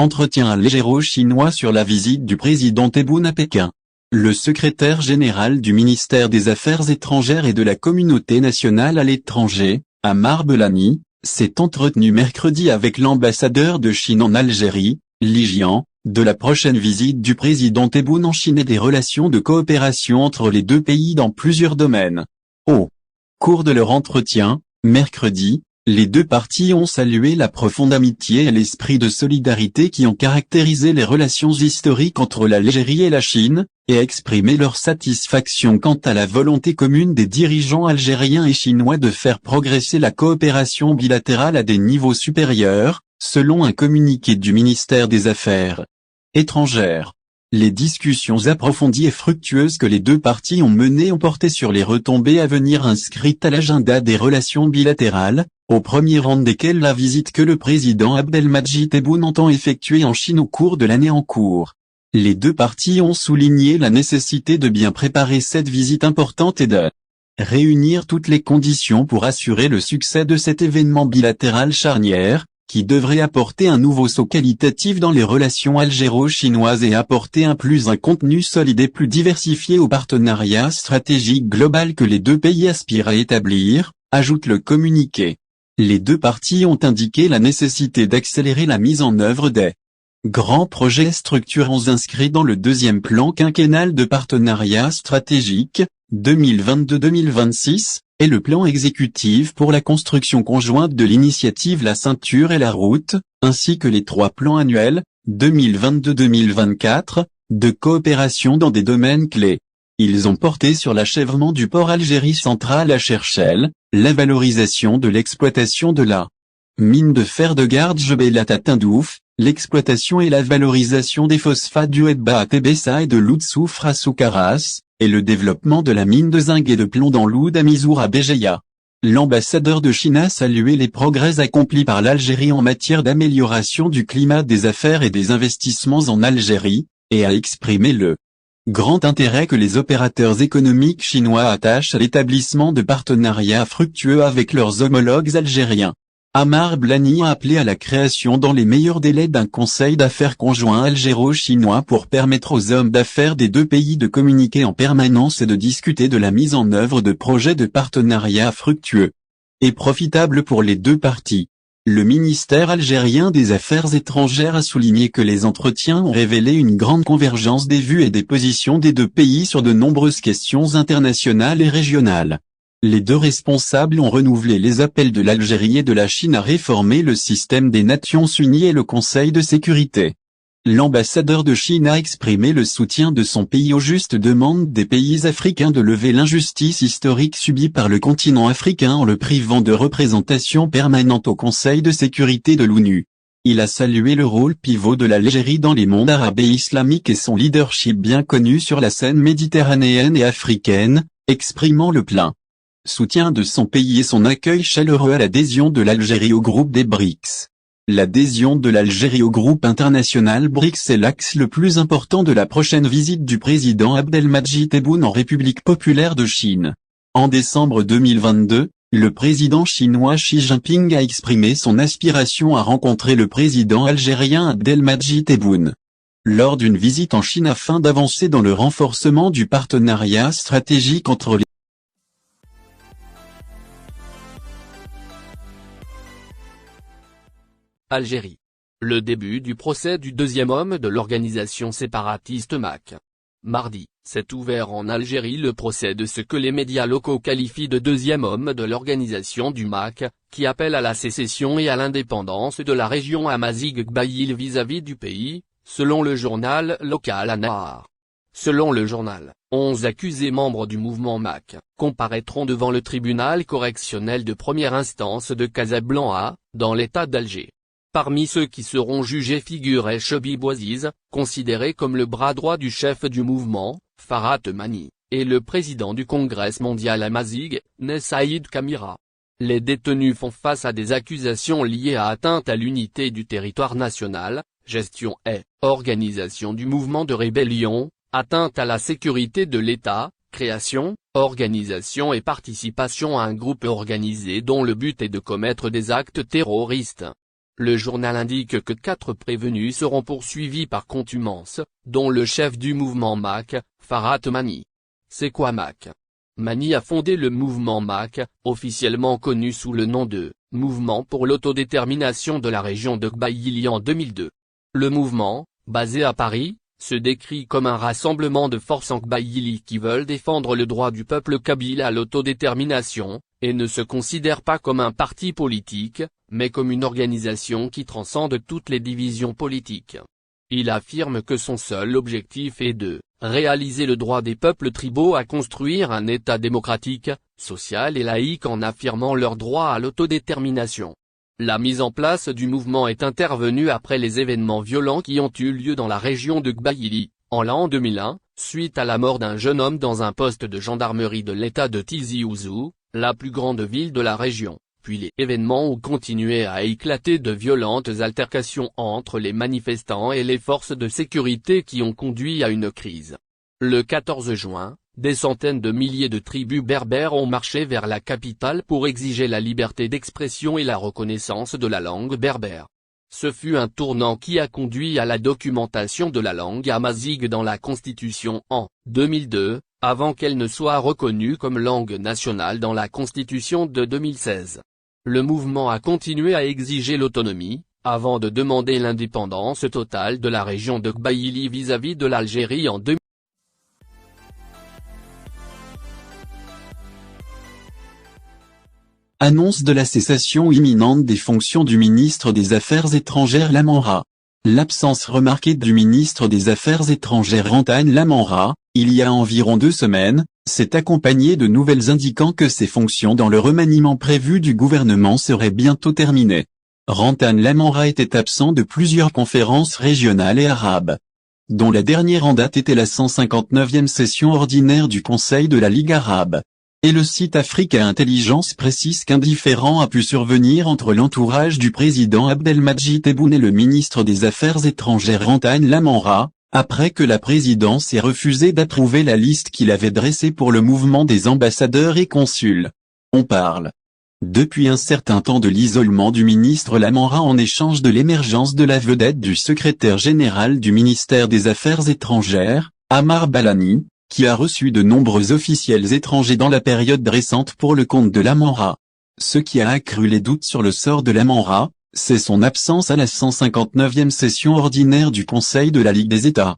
Entretien algéro-chinois sur la visite du président Tebboune à Pékin. Le secrétaire général du ministère des Affaires étrangères et de la communauté nationale à l'étranger, Ammar Belani, s'est entretenu mercredi avec l'ambassadeur de Chine en Algérie, Li Jian, de la prochaine visite du président Tebboune en Chine et des relations de coopération entre les deux pays dans plusieurs domaines. Au cours de leur entretien, mercredi, les deux parties ont salué la profonde amitié et l'esprit de solidarité qui ont caractérisé les relations historiques entre l'Algérie et la Chine, et exprimé leur satisfaction quant à la volonté commune des dirigeants algériens et chinois de faire progresser la coopération bilatérale à des niveaux supérieurs, selon un communiqué du ministère des Affaires étrangères. Les discussions approfondies et fructueuses que les deux parties ont menées ont porté sur les retombées à venir inscrites à l'agenda des relations bilatérales, au premier rang desquelles la visite que le président Abdelmadjid Tebboune entend effectuer en Chine au cours de l'année en cours. Les deux parties ont souligné la nécessité de bien préparer cette visite importante et de réunir toutes les conditions pour assurer le succès de cet événement bilatéral charnière, qui devrait apporter un nouveau saut qualitatif dans les relations algéro-chinoises et apporter un contenu solide et plus diversifié au partenariat stratégique global que les deux pays aspirent à établir, ajoute le communiqué. Les deux parties ont indiqué la nécessité d'accélérer la mise en œuvre des grands projets structurants inscrits dans le deuxième plan quinquennal de partenariat stratégique, 2022-2026, et le plan exécutif pour la construction conjointe de l'initiative La Ceinture et la Route, ainsi que les trois plans annuels, 2022-2024, de coopération dans des domaines clés. Ils ont porté sur l'achèvement du port Algérie central à Cherchell, la valorisation de l'exploitation de la mine de fer de Garde Jebel à Tindouf, l'exploitation et la valorisation des phosphates du Hedba à Tébessa et de l'oud soufre à Soukaras, et le développement de la mine de zinc et de plomb dans l'oud à Mizour à Béjaïa. L'ambassadeur de Chine a salué les progrès accomplis par l'Algérie en matière d'amélioration du climat des affaires et des investissements en Algérie, et a exprimé le grand intérêt que les opérateurs économiques chinois attachent à l'établissement de partenariats fructueux avec leurs homologues algériens. Ammar Belani a appelé à la création dans les meilleurs délais d'un conseil d'affaires conjoint algéro-chinois pour permettre aux hommes d'affaires des deux pays de communiquer en permanence et de discuter de la mise en œuvre de projets de partenariat fructueux et profitables pour les deux parties. Le ministère algérien des Affaires étrangères a souligné que les entretiens ont révélé une grande convergence des vues et des positions des deux pays sur de nombreuses questions internationales et régionales. Les deux responsables ont renouvelé les appels de l'Algérie et de la Chine à réformer le système des Nations Unies et le Conseil de sécurité. L'ambassadeur de Chine a exprimé le soutien de son pays aux justes demandes des pays africains de lever l'injustice historique subie par le continent africain en le privant de représentation permanente au Conseil de sécurité de l'ONU. Il a salué le rôle pivot de l'Algérie dans les mondes arabes et islamiques et son leadership bien connu sur la scène méditerranéenne et africaine, exprimant le plein soutien de son pays et son accueil chaleureux à l'adhésion de l'Algérie au groupe des BRICS. L'adhésion de l'Algérie au groupe international BRICS est l'axe le plus important de la prochaine visite du président Abdelmadjid Tebboune en République populaire de Chine. En décembre 2022, le président chinois Xi Jinping a exprimé son aspiration à rencontrer le président algérien Abdelmadjid Tebboune lors d'une visite en Chine afin d'avancer dans le renforcement du partenariat stratégique entre les Algérie. Le début du procès du deuxième homme de l'organisation séparatiste MAC. Mardi, s'est ouvert en Algérie le procès de ce que les médias locaux qualifient de deuxième homme de l'organisation du MAC, qui appelle à la sécession et à l'indépendance de la région Amazigh-Gbaïl vis-à-vis du pays, selon le journal local An-Nahar. Selon le journal, 11 accusés membres du mouvement MAC, comparaîtront devant le tribunal correctionnel de première instance de Casablanca, dans l'état d'Alger. Parmi ceux qui seront jugés figurait Chebib Ouaziz, considéré comme le bras droit du chef du mouvement, Farhat Mani, et le président du Congrès mondial Amazigh, Saïd Kamira. Les détenus font face à des accusations liées à atteinte à l'unité du territoire national, gestion et organisation du mouvement de rébellion, atteinte à la sécurité de l'État, création, organisation et participation à un groupe organisé dont le but est de commettre des actes terroristes. Le journal indique que 4 prévenus seront poursuivis par contumace, dont le chef du mouvement MAC, Farhat Mani. C'est quoi MAC? Mani a fondé le mouvement MAC, officiellement connu sous le nom de « Mouvement pour l'autodétermination de la région de Kbaïli » en 2002. Le mouvement, basé à Paris, se décrit comme un rassemblement de forces en Kbaïli qui veulent défendre le droit du peuple kabyle à l'autodétermination, et ne se considère pas comme un parti politique, mais comme une organisation qui transcende toutes les divisions politiques. Il affirme que son seul objectif est de réaliser le droit des peuples tribaux à construire un État démocratique, social et laïque en affirmant leur droit à l'autodétermination. La mise en place du mouvement est intervenue après les événements violents qui ont eu lieu dans la région de Kbaïli, en l'an 2001, suite à la mort d'un jeune homme dans un poste de gendarmerie de l'État de Tizi Ouzou, la plus grande ville de la région. Puis les événements ont continué à éclater de violentes altercations entre les manifestants et les forces de sécurité qui ont conduit à une crise. Le 14 juin, des centaines de milliers de tribus berbères ont marché vers la capitale pour exiger la liberté d'expression et la reconnaissance de la langue berbère. Ce fut un tournant qui a conduit à la documentation de la langue amazigh dans la Constitution en 2002, avant qu'elle ne soit reconnue comme langue nationale dans la Constitution de 2016. Le mouvement a continué à exiger l'autonomie, avant de demander l'indépendance totale de la région de Kbaïli vis-à-vis de l'Algérie en 2000. Annonce de la cessation imminente des fonctions du ministre des Affaires étrangères Lamamra. L'absence remarquée du ministre des Affaires étrangères Rantan Lamamra, il y a environ 2 semaines, s'est accompagnée de nouvelles indiquant que ses fonctions dans le remaniement prévu du gouvernement seraient bientôt terminées. Rantan Lamamra était absent de plusieurs conférences régionales et arabes, dont la dernière en date était la 159e session ordinaire du Conseil de la Ligue arabe. Et le site Africa Intelligence précise qu'un différend a pu survenir entre l'entourage du président Abdelmadjid Tebboune et le ministre des Affaires étrangères Rantan Lamamra, après que la présidence ait refusé d'approuver la liste qu'il avait dressée pour le mouvement des ambassadeurs et consuls. On parle depuis un certain temps de l'isolement du ministre Lamamra en échange de l'émergence de la vedette du secrétaire général du ministère des Affaires étrangères, Amar Balani, qui a reçu de nombreux officiels étrangers dans la période récente pour le compte de Lamamra. Ce qui a accru les doutes sur le sort de Lamamra, c'est son absence à la 159e session ordinaire du Conseil de la Ligue des États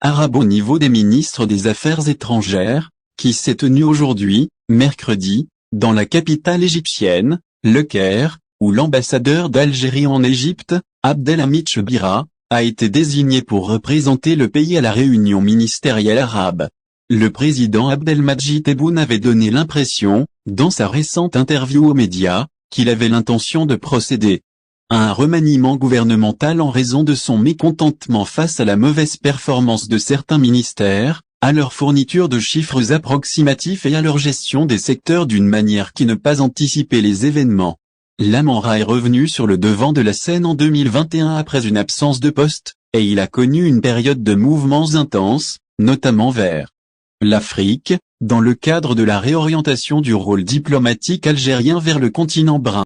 arabes au niveau des ministres des Affaires étrangères, qui s'est tenue aujourd'hui, mercredi, dans la capitale égyptienne, Le Caire, où l'ambassadeur d'Algérie en Égypte, Abdelhamid Chebira, a été désigné pour représenter le pays à la réunion ministérielle arabe. Le président Abdelmadjid Tebboune avait donné l'impression, dans sa récente interview aux médias, qu'il avait l'intention de procéder à un remaniement gouvernemental en raison de son mécontentement face à la mauvaise performance de certains ministères, à leur fourniture de chiffres approximatifs et à leur gestion des secteurs d'une manière qui ne pas anticiper les événements. Lamamra est revenu sur le devant de la scène en 2021 après une absence de poste, et il a connu une période de mouvements intenses, notamment vers l'Afrique, dans le cadre de la réorientation du rôle diplomatique algérien vers le continent brun.